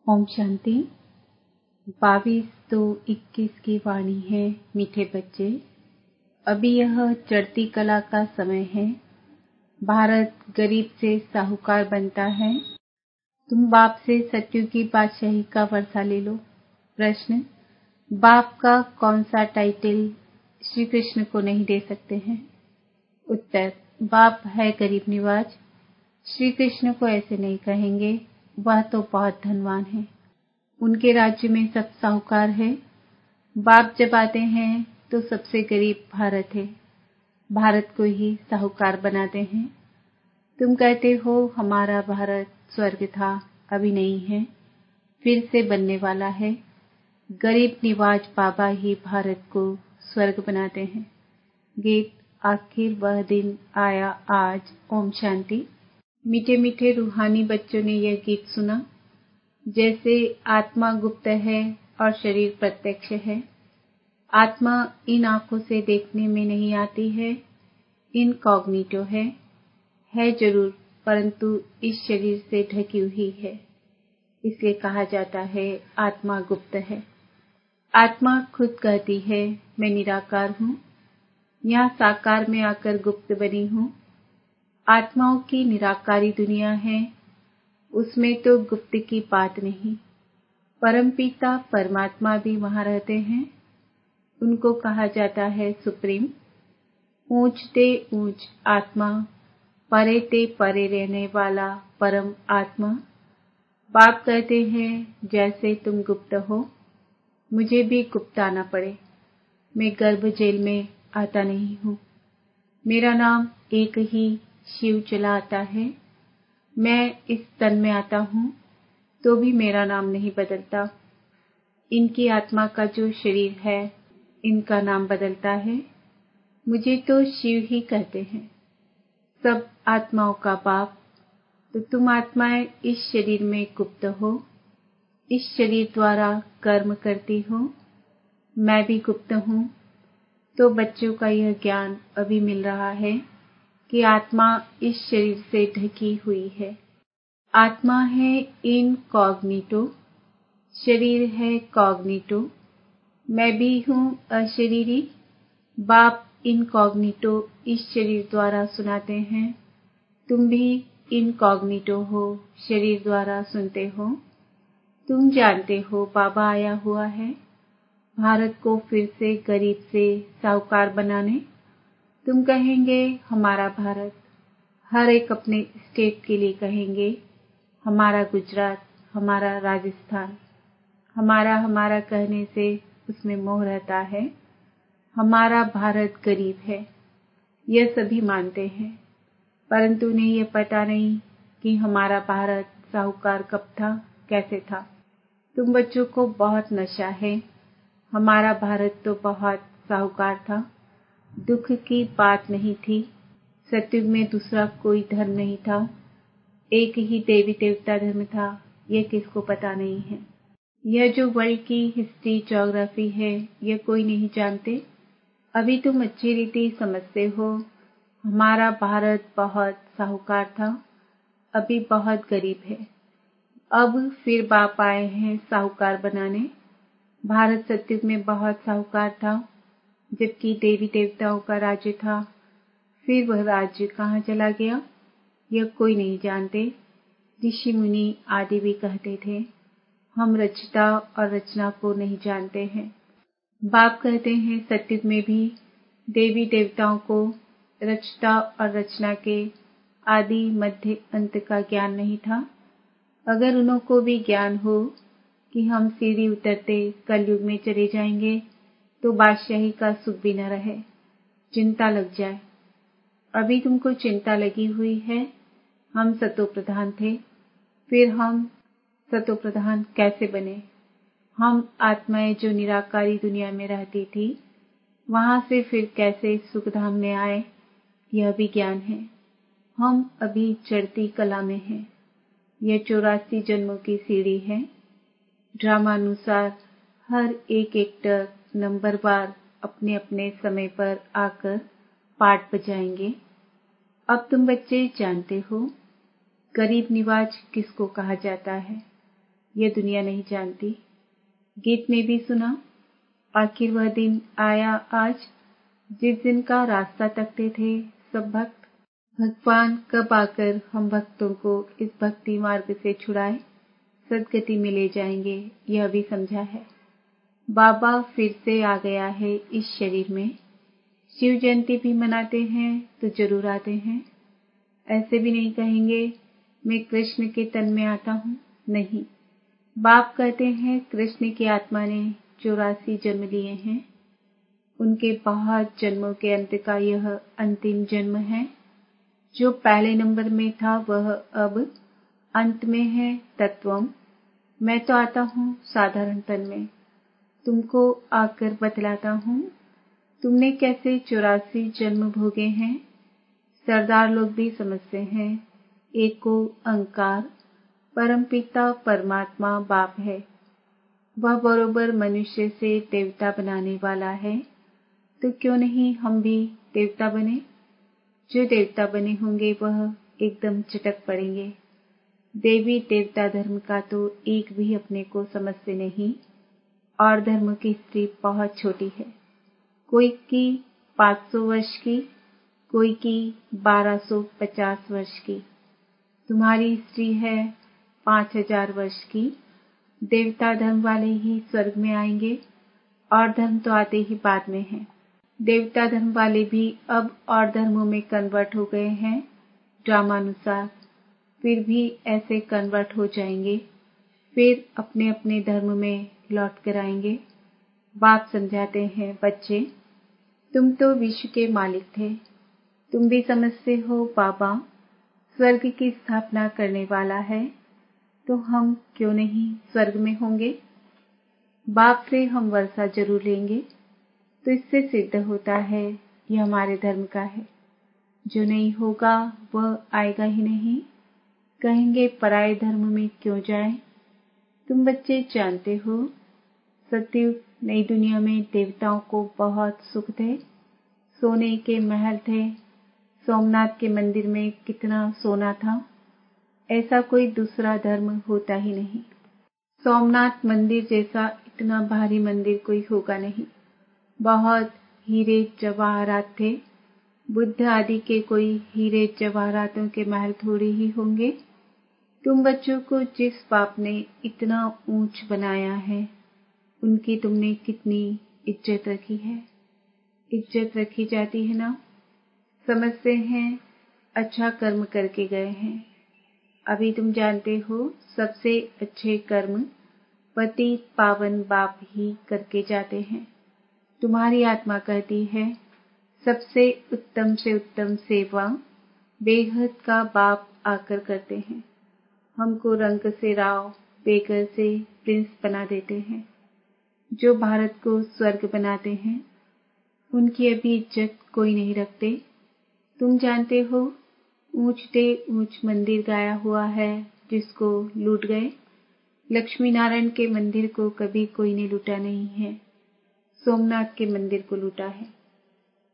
ओम शांति। 22/2/21 की वाणी है। मीठे बच्चे, अभी यह चढ़ती कला का समय है। भारत गरीब से साहूकार बनता है। तुम बाप से सत्युग की बादशाही का वर्षा ले लो। प्रश्न, बाप का कौन सा टाइटल श्री कृष्ण को नहीं दे सकते हैं? उत्तर, बाप है गरीब निवाज। श्री कृष्ण को ऐसे नहीं कहेंगे, वह तो बहुत धनवान है। उनके राज्य में सब साहूकार है। बाप जब आते हैं तो सबसे गरीब भारत है। भारत को ही साहूकार बनाते हैं। तुम कहते हो हमारा भारत स्वर्ग था, अभी नहीं है, फिर से बनने वाला है। गरीब निवाज बाबा ही भारत को स्वर्ग बनाते हैं। गीत, आखिर वह दिन आया आज। ओम शांति। मीठे मीठे रूहानी बच्चों ने यह गीत सुना। जैसे आत्मा गुप्त है और शरीर प्रत्यक्ष है। आत्मा इन आंखों से देखने में नहीं आती है, इनकॉग्निटो है जरूर, परंतु इस शरीर से ढकी हुई है, इसलिए कहा जाता है आत्मा गुप्त है। आत्मा खुद कहती है मैं निराकार हूँ, यहाँ साकार में आकर गुप्त बनी हूँ। आत्माओं की निराकारी दुनिया है, उसमें तो गुप्त की बात नहीं। परमपिता परमात्मा भी वहां रहते हैं। उनको कहा जाता है सुप्रीम। ऊंच ते ऊंच आत्मा, परे ते परे रहने वाला परम आत्मा। बाप कहते हैं जैसे तुम गुप्त हो, मुझे भी गुप्त आना पड़े। मैं गर्भ जेल में आता नहीं हूँ। मेरा नाम एक ही शिव चला आता है। मैं इस तन में आता हूँ तो भी मेरा नाम नहीं बदलता। इनकी आत्मा का जो शरीर है, इनका नाम बदलता है। मुझे तो शिव ही कहते हैं, सब आत्माओं का बाप। तो तुम आत्माएं इस शरीर में गुप्त हो, इस शरीर द्वारा कर्म करती हो। मैं भी गुप्त हूँ। तो बच्चों का यह ज्ञान अभी मिल रहा है कि आत्मा इस शरीर से ढकी हुई है। आत्मा है इनकॉग्निटो, शरीर है कॉग्निटो। मैं भी हूँ अशरीरी। बाप इनकॉग्निटो इस शरीर द्वारा सुनाते हैं। तुम भी इनकॉग्निटो हो, शरीर द्वारा सुनते हो। तुम जानते हो बाबा आया हुआ है भारत को फिर से गरीब से साहूकार बनाने। तुम कहेंगे हमारा भारत, हर एक अपने स्टेट के लिए कहेंगे हमारा गुजरात, हमारा राजस्थान। हमारा कहने से उसमें मोह रहता है। हमारा भारत गरीब है, यह सभी मानते हैं, परंतु उन्हें यह पता नहीं कि हमारा भारत साहूकार कब था, कैसे था। तुम बच्चों को बहुत नशा है। हमारा भारत तो बहुत साहूकार था, दुख की बात नहीं थी। सत्युग में दूसरा कोई धर्म नहीं था, एक ही देवी देवता धर्म था। यह किसको पता नहीं है। यह जो वर्ल्ड की हिस्ट्री ज्योग्राफी है, यह कोई नहीं जानते। अभी तुम अच्छी रीति समझते हो। हमारा भारत बहुत साहूकार था, अभी बहुत गरीब है। अब फिर बाप आए हैं साहूकार बनाने। भारत सत्युग में बहुत साहूकार था, जबकि देवी देवताओं का राज्य था। फिर वह राज्य कहाँ चला गया, यह कोई नहीं जानते। ऋषि मुनि आदि भी कहते थे हम रचता और रचना को नहीं जानते हैं। बाप कहते हैं सत्युग में भी देवी देवताओं को रचता और रचना के आदि मध्य अंत का ज्ञान नहीं था। अगर उन्हों को भी ज्ञान हो कि हम सीढ़ी उतरते कलयुग में चले जाएंगे तो बादशाही का सुख भी न रहे, चिंता लग जाए। अभी तुमको चिंता लगी हुई है। हम सतो प्रधान थे, फिर हम सतो प्रधान कैसे बने। हम आत्माएं जो निराकारी दुनिया में रहती थी, वहां से फिर कैसे सुखधाम में आए, यह भी ज्ञान है। हम अभी चढ़ती कला में हैं। यह 84 जन्मों की सीढ़ी है। ड्रामानुसार हर एक एक्टर नंबरवार अपने अपने समय पर आकर पार्ट बजाएंगे। अब तुम बच्चे जानते हो गरीब निवाज किसको कहा जाता है। यह दुनिया नहीं जानती। गीत में भी सुना, आखिर वह दिन आया आज जिस दिन का रास्ता तकते थे सब भक्त। भगवान कब आकर हम भक्तों को इस भक्ति मार्ग से छुड़ाए, सदगति में ले जाएंगे, यह भी समझा है। बाबा फिर से आ गया है इस शरीर में। शिव जयंती भी मनाते हैं तो जरूर आते हैं। ऐसे भी नहीं कहेंगे मैं कृष्ण के तन में आता हूँ, नहीं। बाप कहते हैं कृष्ण की आत्मा ने 84 जन्म लिए हैं। उनके बहुत जन्मों के अंत का यह अंतिम जन्म है। जो पहले नंबर में था वह अब अंत में है तत्वम। मैं तो आता हूँ साधारण तन में, तुमको आकर बतलाता हूँ तुमने कैसे 84 जन्म भोगे हैं। सरदार लोग भी समझते हैं एको अंकार परमपिता परमात्मा बाप है। वह बरोबर मनुष्य से देवता बनाने वाला है, तो क्यों नहीं हम भी देवता बने। जो देवता बने होंगे वह एकदम चटक पड़ेंगे। देवी देवता धर्म का तो एक भी अपने को समझते नहीं, और धर्म की स्त्री बहुत छोटी है। कोई की 500 वर्ष की, कोई की 1250 वर्ष की। तुम्हारी स्त्री है 5000 वर्ष की। देवता धर्म वाले ही स्वर्ग में आएंगे, और धर्म तो आते ही बाद में है। देवता धर्म वाले भी अब और धर्मों में कन्वर्ट हो गए हैं ड्रामानुसार। फिर भी ऐसे कन्वर्ट हो जाएंगे, फिर अपने अपने धर्म में लौट कर आएंगे। बाप समझाते हैं बच्चे, तुम तो विश्व के मालिक थे। तुम भी समझते हो बाबा स्वर्ग की स्थापना करने वाला है, तो हम क्यों नहीं स्वर्ग में होंगे। बाप से हम वर्षा जरूर लेंगे, तो इससे सिद्ध होता है यह हमारे धर्म का है। जो नहीं होगा वह आएगा ही नहीं। कहेंगे पराये धर्म में क्यों जाए। तुम बच्चे जानते हो सतयुग नई दुनिया में देवताओं को बहुत सुख थे। सोने के महल थे। सोमनाथ के मंदिर में कितना सोना था। ऐसा कोई दूसरा धर्म होता ही नहीं। सोमनाथ मंदिर जैसा इतना भारी मंदिर कोई होगा नहीं। बहुत हीरे जवाहरात थे। बुद्ध आदि के कोई हीरे जवाहरातों के महल थोड़े ही होंगे। तुम बच्चों को जिस बाप ने इतना ऊंच बनाया है, उनकी तुमने कितनी इज्जत रखी है। इज्जत रखी जाती है ना। समझते हैं अच्छा कर्म करके गए हैं। अभी तुम जानते हो सबसे अच्छे कर्म पतित पावन बाप ही करके जाते हैं। तुम्हारी आत्मा कहती है सबसे उत्तम से उत्तम सेवा बेहद का बाप आकर करते हैं। हमको रंग से राव, बेगर से प्रिंस बना देते हैं। जो भारत को स्वर्ग बनाते हैं उनकी अभी इज्जत कोई नहीं रखते। तुम जानते हो ऊंचते ऊंच मंदिर गाया हुआ है जिसको लूट गए। लक्ष्मी नारायण के मंदिर को कभी कोई ने लूटा नहीं है, सोमनाथ के मंदिर को लूटा है।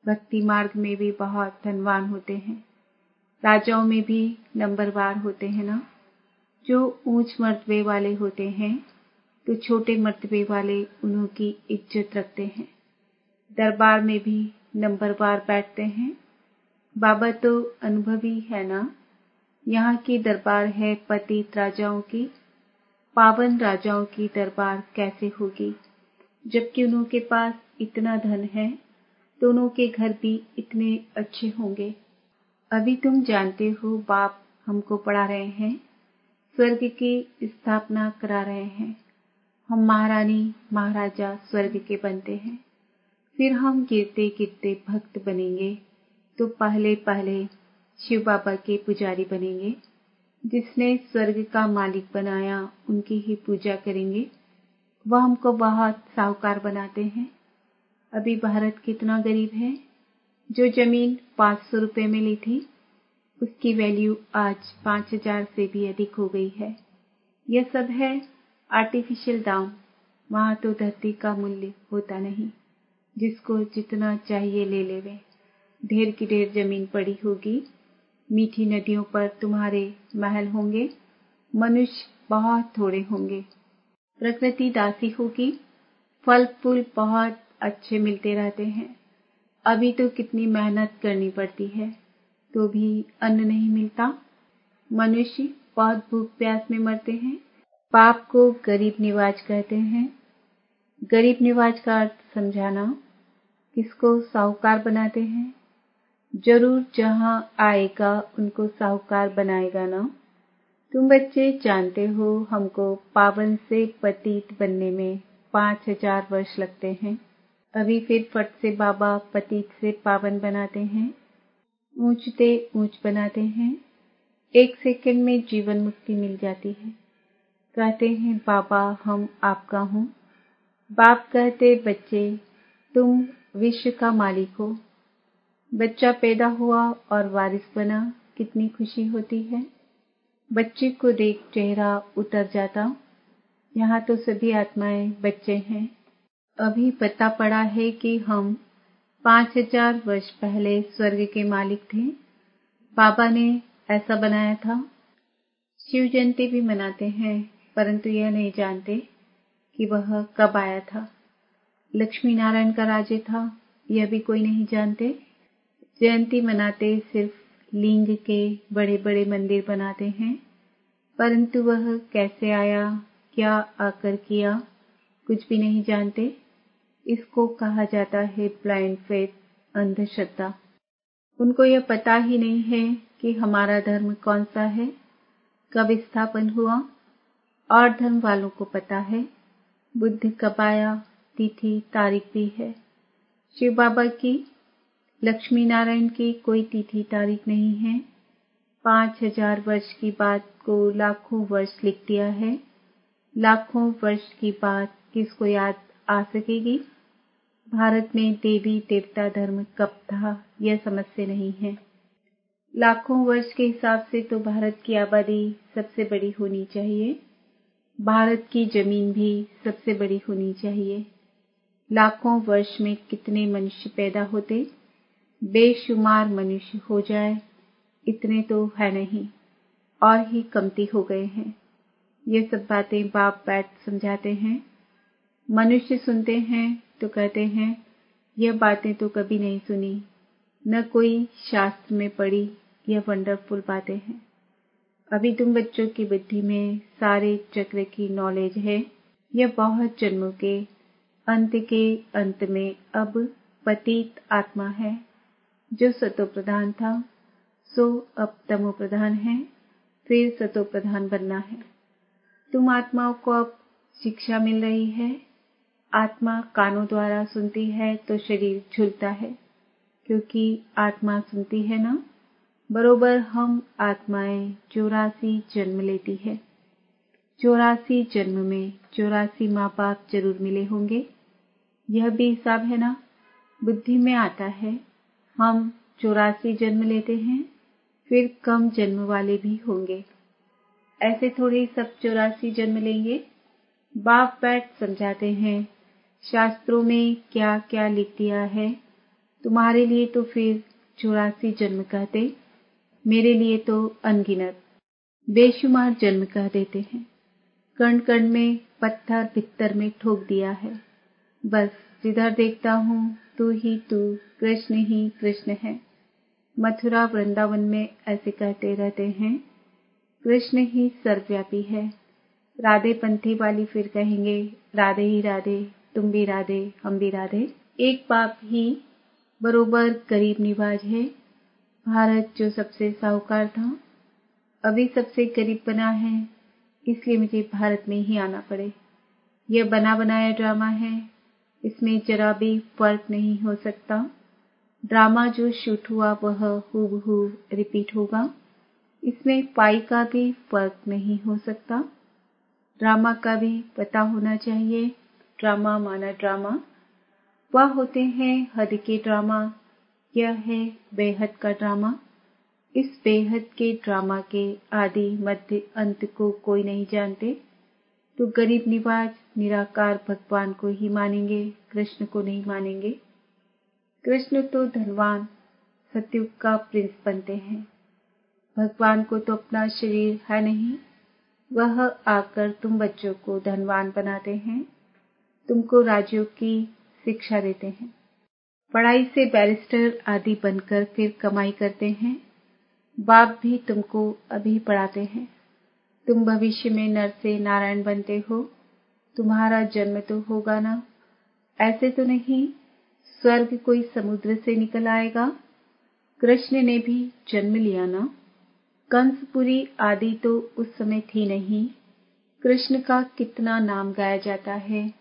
भक्ति मार्ग में भी बहुत धनवान होते हैं। राजाओं में भी नंबरवार होते हैं ना। जो ऊंच मर्तबे वाले होते हैं तो छोटे मर्तबे वाले उन्हों की इज्जत रखते हैं। दरबार में भी नंबरवार बैठते हैं। बाबा तो अनुभवी है ना। यहाँ की दरबार है पतित राजाओं की। पावन राजाओं की दरबार कैसे होगी, जबकि उनके पास इतना धन है तो उनके घर भी इतने अच्छे होंगे। अभी तुम जानते हो बाप हमको पढ़ा रहे हैं, स्वर्ग की स्थापना करा रहे हैं। हम महारानी महाराजा स्वर्ग के बनते हैं। फिर हम गिरते गिरते भक्त बनेंगे तो पहले पहले शिव बाबा के पुजारी बनेंगे। जिसने स्वर्ग का मालिक बनाया उनकी ही पूजा करेंगे। वह हमको बहुत साहूकार बनाते हैं। अभी भारत कितना गरीब है। जो जमीन 500 रुपए में ली थी उसकी वैल्यू आज 5000 से भी अधिक हो गई है। यह सब है आर्टिफिशियल दाम। वहां तो धरती का मूल्य होता नहीं। जिसको जितना चाहिए ले लेवे। ढेर की ढेर जमीन पड़ी होगी। मीठी नदियों पर तुम्हारे महल होंगे। मनुष्य बहुत थोड़े होंगे। प्रकृति दासी होगी, फल फूल बहुत अच्छे मिलते रहते हैं। अभी तो कितनी मेहनत करनी पड़ती है तो भी अन्न नहीं मिलता। मनुष्य बहुत भूख प्यास में मरते हैं। पाप को गरीब निवाज कहते हैं। गरीब निवाज का अर्थ समझाना। किसको साहूकार बनाते हैं? जरूर जहां आएगा उनको साहूकार बनाएगा ना। तुम बच्चे जानते हो हमको पावन से पतित बनने में 5000 वर्ष लगते हैं। अभी फिर फट से बाबा पतित से पावन बनाते हैं, ऊंचते ऊंच बनाते हैं। 1 सेकंड में जीवन मुक्ति मिल जाती है। कहते हैं बाबा हम आपका हूँ। बाप कहते बच्चे तुम विश्व का मालिक हो। बच्चा पैदा हुआ और वारिस बना, कितनी खुशी होती है। बच्चे को देख चेहरा उतर जाता। यहाँ तो सभी आत्माएं बच्चे हैं। अभी पता पड़ा है कि हम 5000 वर्ष पहले स्वर्ग के मालिक थे। बाबा ने ऐसा बनाया था। शिव जयंती भी मनाते हैं, परंतु यह नहीं जानते कि वह कब आया था। लक्ष्मी नारायण का राज्य था, यह भी कोई नहीं जानते। जयंती मनाते सिर्फ लिंग के बड़े बड़े मंदिर बनाते हैं, परंतु वह कैसे आया, क्या आकर किया, कुछ भी नहीं जानते। इसको कहा जाता है ब्लाइंड फेथ, अंधश्रद्धा। उनको यह पता ही नहीं है कि हमारा धर्म कौन सा है, कब स्थापन हुआ। और धर्म वालों को पता है बुद्ध कब आया, तिथि तारीख भी है। शिव बाबा की, लक्ष्मी नारायण की कोई तिथि तारीख नहीं है। 5000 वर्ष की बात को लाखों वर्ष लिख दिया है। लाखों वर्ष की बात किसको याद आ सकेगी। भारत में देवी देवता धर्म कब था यह समझते नहीं है। लाखों वर्ष के हिसाब से तो भारत की आबादी सबसे बड़ी होनी चाहिए। भारत की जमीन भी सबसे बड़ी होनी चाहिए। लाखों वर्ष में कितने मनुष्य पैदा होते, बेशुमार मनुष्य हो जाए, इतने तो है नहीं, और ही कमती हो गए हैं। ये सब बातें बाप बैठ समझाते हैं। मनुष्य सुनते हैं तो कहते हैं यह बातें तो कभी नहीं सुनी, न कोई शास्त्र में पढ़ी, यह वंडरफुल बातें हैं। अभी तुम बच्चों की बुद्धि में सारे चक्र की नॉलेज है। यह बहुत जन्मों के अंत में अब पतित आत्मा है। जो सतो प्रधान था सो अब तमो प्रधान है, फिर सतो प्रधान बनना है। तुम आत्माओं को अब शिक्षा मिल रही है। आत्मा कानों द्वारा सुनती है तो शरीर झूलता है, क्योंकि आत्मा सुनती है ना। बरोबर हम आत्माएं 84 जन्म लेती है। 84 जन्म में 84 माँ बाप जरूर मिले होंगे। यह भी हिसाब है ना, बुद्धि में आता है। हम 84 जन्म लेते हैं, फिर कम जन्म वाले भी होंगे। ऐसे थोड़े सब 84 जन्म लेंगे। बाप बैठ समझाते हैं शास्त्रों में क्या क्या लिख दिया है। तुम्हारे लिए तो फिर 84 जन्म कहते, मेरे लिए तो अनगिनत बेशुमार जन्म कह देते हैं। कण कण में पत्थर भित्तर में ठोक दिया है। बस जिधर देखता हूँ तू ही तू, कृष्ण ही कृष्ण है। मथुरा वृंदावन में ऐसे कहते रहते हैं, कृष्ण ही सर्वव्यापी है। राधे पंथी वाली फिर कहेंगे राधे ही राधे, तुम भी राधे, हम भी राधे। एक बाप ही बरोबर गरीब निवाज है। भारत जो सबसे साहूकार था, अभी सबसे गरीब बना है, इसलिए मुझे भारत में ही आना पड़े। यह बना बनाया ड्रामा है, इसमें जरा भी फर्क नहीं हो सकता। ड्रामा जो शूट हुआ वह हूबहू रिपीट होगा। इसमें पाई का भी फर्क नहीं हो सकता। ड्रामा का भी पता होना चाहिए। ड्रामा माना ड्रामा, वह होते हैं हद के ड्रामा। यह है बेहद का ड्रामा। इस बेहद के ड्रामा के आदि मध्य अंत को कोई नहीं जानते, तो गरीब निवाज निराकार भगवान को ही मानेंगे, कृष्ण को नहीं मानेंगे। कृष्ण तो धनवान सतयुग का प्रिंस बनते हैं। भगवान को तो अपना शरीर है नहीं, वह आकर तुम बच्चों को धनवान बनाते हैं, तुमको राज्यों की शिक्षा देते हैं, पढ़ाई से बैरिस्टर आदि बनकर फिर कमाई करते हैं। बाप भी तुमको अभी पढ़ाते हैं। तुम भविष्य में नर से नारायण बनते हो। तुम्हारा जन्म तो होगा ना? ऐसे तो नहीं स्वर्ग कोई समुद्र से निकल आएगा। कृष्ण ने भी जन्म लिया ना? कंसपुरी आदि तो उस समय थी नहीं। कृष्ण का कितना नाम गाया जाता है,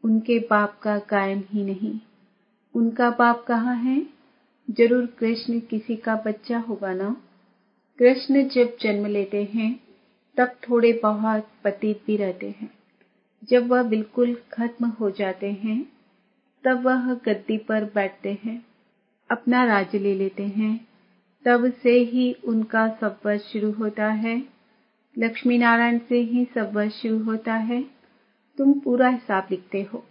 उनके बाप का गायन ही नहीं। उनका बाप कहाँ है? जरूर कृष्ण किसी का बच्चा होगा ना। कृष्ण जब जन्म लेते हैं तब थोड़े बहुत पतित भी रहते हैं। जब वह बिल्कुल खत्म हो जाते हैं तब वह गद्दी पर बैठते हैं, अपना राज्य ले लेते हैं। तब से ही उनका सबवश शुरू होता है। लक्ष्मी नारायण से ही सबवश शुरू होता है। तुम पूरा हिसाब लिखते हो।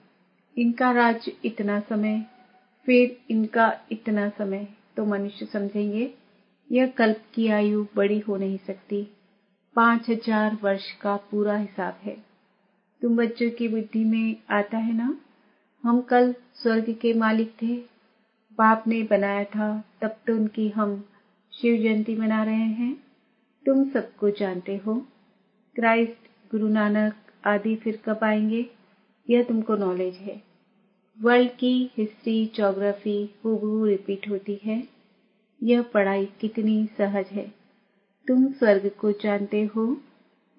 इनका राज्य इतना समय, फिर इनका इतना समय, तो मनुष्य समझेंगे यह कल्प की आयु बड़ी हो नहीं सकती। 5000 वर्ष का पूरा हिसाब है। तुम बच्चों की बुद्धि में आता है ना, हम कल स्वर्ग के मालिक थे, बाप ने बनाया था, तब तो उनकी हम शिव जयंती मना रहे हैं। तुम सबको जानते हो। क्राइस्ट, गुरु नानक आदि फिर कब आएंगे, यह तुमको नॉलेज है। वर्ल्ड की हिस्ट्री, ज्योग्राफी हूबहू रिपीट होती है। यह पढ़ाई कितनी सहज है। तुम स्वर्ग को जानते हो।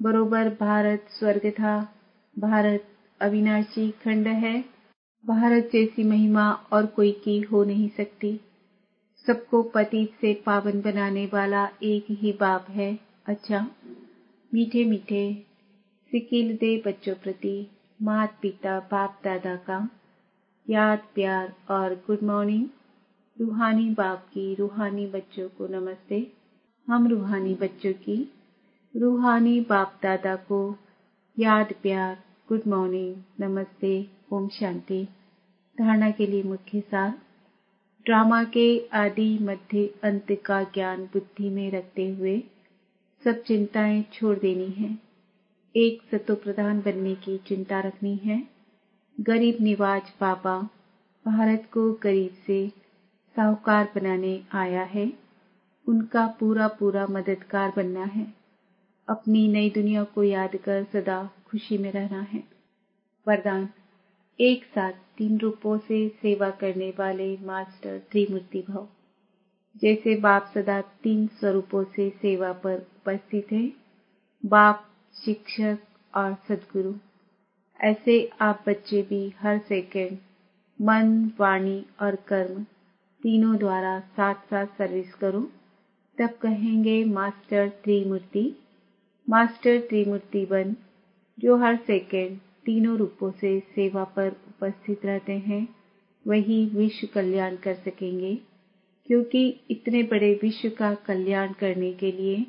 बरोबर भारत स्वर्ग था। भारत अविनाशी खंड है। भारत जैसी महिमा और कोई की हो नहीं सकती। सबको पतित से पावन बनाने वाला एक ही बाप है। अच्छा, मीठे मीठे सिकिल दे बच्चों प्रति माता पिता बाप दादा का याद प्यार और गुड मॉर्निंग। रूहानी बाप की रूहानी बच्चों को नमस्ते। हम रूहानी बच्चों की रूहानी बाप दादा को याद प्यार, गुड मॉर्निंग, नमस्ते, ओम शांति। धारणा के लिए मुख्य सार। ड्रामा के आदि मध्य अंत का ज्ञान बुद्धि में रखते हुए सब चिंताएं छोड़ देनी है। एक सतो प्रधान बनने की चिंता रखनी है। गरीब निवाज बाबा भारत को गरीब से साहूकार बनाने आया है। उनका पूरा पूरा मददगार बनना है। अपनी नई दुनिया को याद कर सदा खुशी में रहना है। वरदान। एक साथ 3 रूपों से सेवा करने वाले मास्टर त्रिमूर्ति भव। जैसे बाप सदा 3 स्वरूपों से सेवा पर उपस्थित है, बाप, शिक्षक और सद्गुरु, ऐसे आप बच्चे भी हर सेकंड मन, वाणी और कर्म तीनों द्वारा साथ साथ सर्विस करो। तब कहेंगे मास्टर त्रिमूर्ति। मास्टर त्रिमूर्ति बन, जो हर सेकंड तीनों रूपों से सेवा पर उपस्थित रहते हैं, वही विश्व कल्याण कर सकेंगे। क्योंकि इतने बड़े विश्व का कल्याण करने के लिए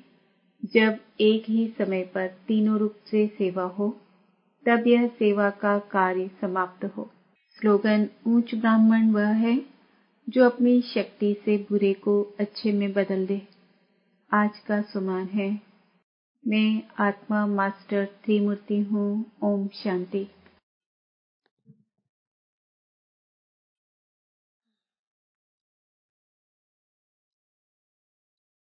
जब एक ही समय पर तीनों रूप से सेवा हो, तब यह सेवा का कार्य समाप्त हो। स्लोगन। ऊंच ब्राह्मण वह है जो अपनी शक्ति से बुरे को अच्छे में बदल दे। आज का सुमान है, मैं आत्मा मास्टर त्रिमूर्ति हूँ। ओम शांति।